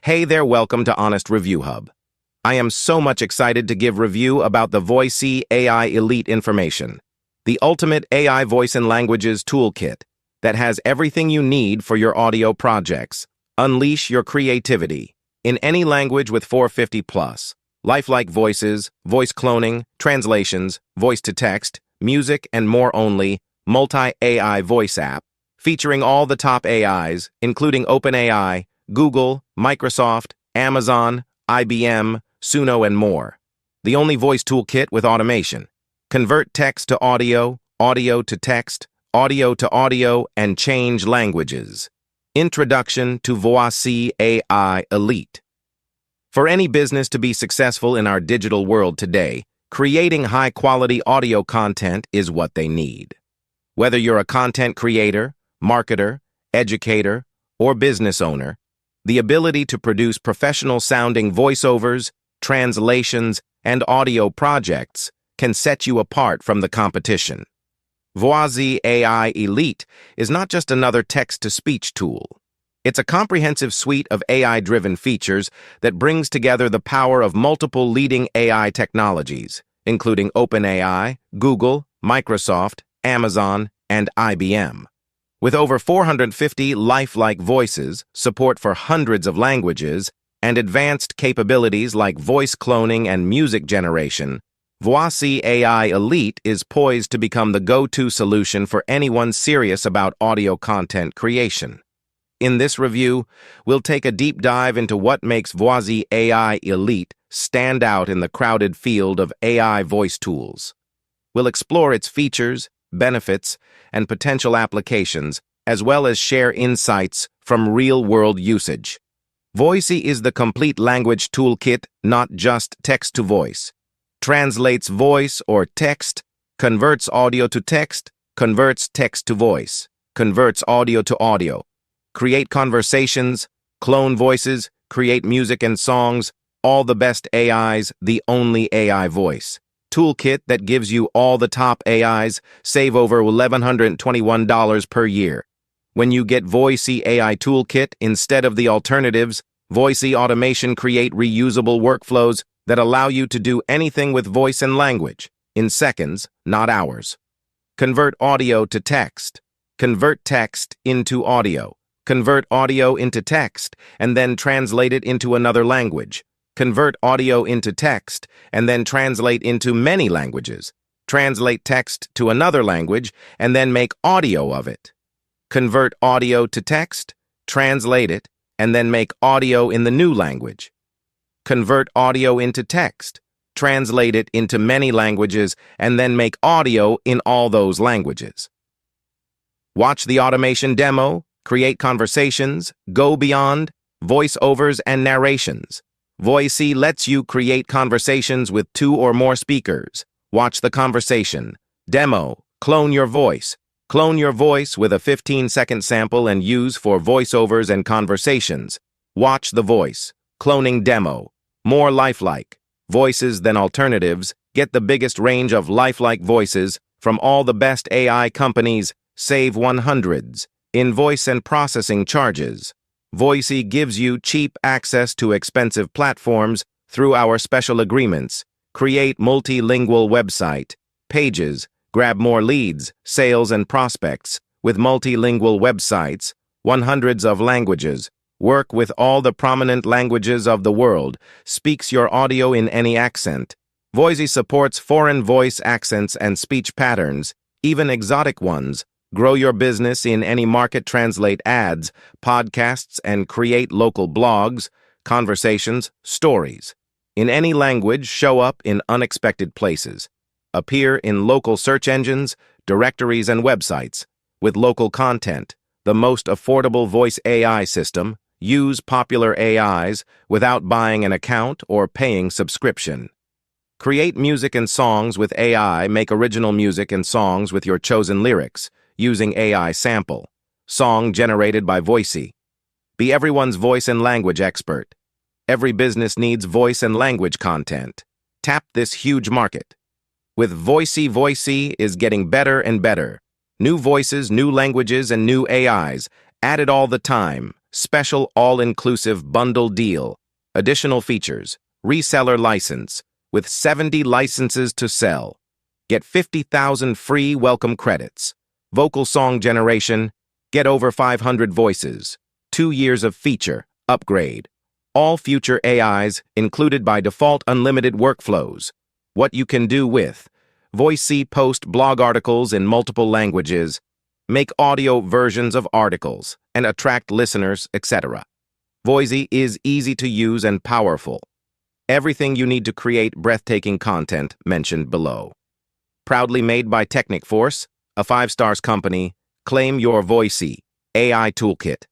Hey there, welcome to Honest Review Hub. I am so much excited to give review about the Voisi AI Elite information, the ultimate AI voice and languages toolkit that has everything you need for your audio projects. Unleash your creativity in any language with 450 plus. Lifelike voices, voice cloning, translations, voice-to-text, music, and more only, multi-AI voice app, featuring all the top AIs, including OpenAI, Google, Microsoft, Amazon, IBM, Suno, and more. The only voice toolkit with automation. Convert text to audio, audio to text, audio to audio, and change languages. Introduction to Voisi AI Elite. For any business to be successful in our digital world today, creating high-quality audio content is what they need. Whether you're a content creator, marketer, educator, or business owner, the ability to produce professional-sounding voiceovers, translations, and audio projects can set you apart from the competition. Voisi AI Elite is not just another text-to-speech tool. It's a comprehensive suite of AI-driven features that brings together the power of multiple leading AI technologies, including OpenAI, Google, Microsoft, Amazon, and IBM. With over 450 lifelike voices, support for hundreds of languages, and advanced capabilities like voice cloning and music generation, Voisi AI Elite is poised to become the go-to solution for anyone serious about audio content creation. In this review, we'll take a deep dive into what makes Voisi AI Elite stand out in the crowded field of AI voice tools. We'll explore its features, benefits, and potential applications, as well as share insights from real-world usage. Voisi is the complete language toolkit, not just text-to-voice. Translates voice or text, converts audio to text, converts text to voice, converts audio to audio. Create conversations, clone voices, create music and songs, all the best AIs, the only AI voice. Toolkit that gives you all the top AIs, save over $1,121 per year. When you get Voisi AI Toolkit instead of the alternatives, Voisi Automation create reusable workflows that allow you to do anything with voice and language, in seconds, not hours. Convert audio to text. Convert text into audio. Convert audio into text, and then translate it into another language. Convert audio into text, and then translate into many languages. Translate text to another language, and then make audio of it. Convert audio to text, translate it, and then make audio in the new language. Convert audio into text, translate it into many languages, and then make audio in all those languages. Watch the automation demo, create conversations, go beyond, voiceovers and narrations. Voisi lets you create conversations with 2 or more speakers. Watch the conversation. Demo, clone your voice. Clone your voice with a 15-second sample and use for voiceovers and conversations. Watch the voice. Cloning demo. More lifelike. Voices than alternatives. Get the biggest range of lifelike voices from all the best AI companies. Save 100s in voice and processing charges. Voisi gives you cheap access to expensive platforms through our special agreements. Create multilingual website, pages, grab more leads, sales, and prospects with multilingual websites, 100s of languages. Work with all the prominent languages of the world. Speaks your audio in any accent. Voisi supports foreign voice accents and speech patterns, even exotic ones. Grow your business in any market, translate ads, podcasts, and create local blogs, conversations, stories. In any language, show up in unexpected places. Appear in local search engines, directories, and websites. With local content, the most affordable voice AI system. Use popular AIs without buying an account or paying subscription. Create music and songs with AI. Make original music and songs with your chosen lyrics, using AI sample. Song generated by Voisi. Be everyone's voice and language expert. Every business needs voice and language content. Tap this huge market. With Voisi, Voisi is getting better and better. New voices, new languages, and new AIs, added all the time. special all-inclusive bundle deal, additional features, reseller license, with 70 licenses to sell. Get 50,000 free welcome credits. Vocal song generation, get over 500 voices. 2 years of feature, upgrade. All future AIs included by default unlimited workflows. What you can do with Voisi post blog articles in multiple languages, make audio versions of articles, and attract listeners, etc. Voisi is easy to use and powerful. Everything you need to create breathtaking content mentioned below. Proudly made by Technic Force, a 5-stars company. Claim your Voisi AI Toolkit.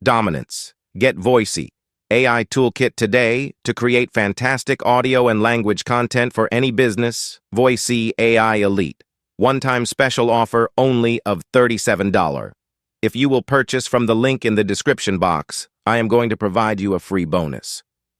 Dominance. Get Voisi AI Toolkit today to create fantastic audio and language content for any business. Voisi AI Elite. One-time special offer only of $37. If you will purchase from the link in the description box, I am going to provide you a free bonus.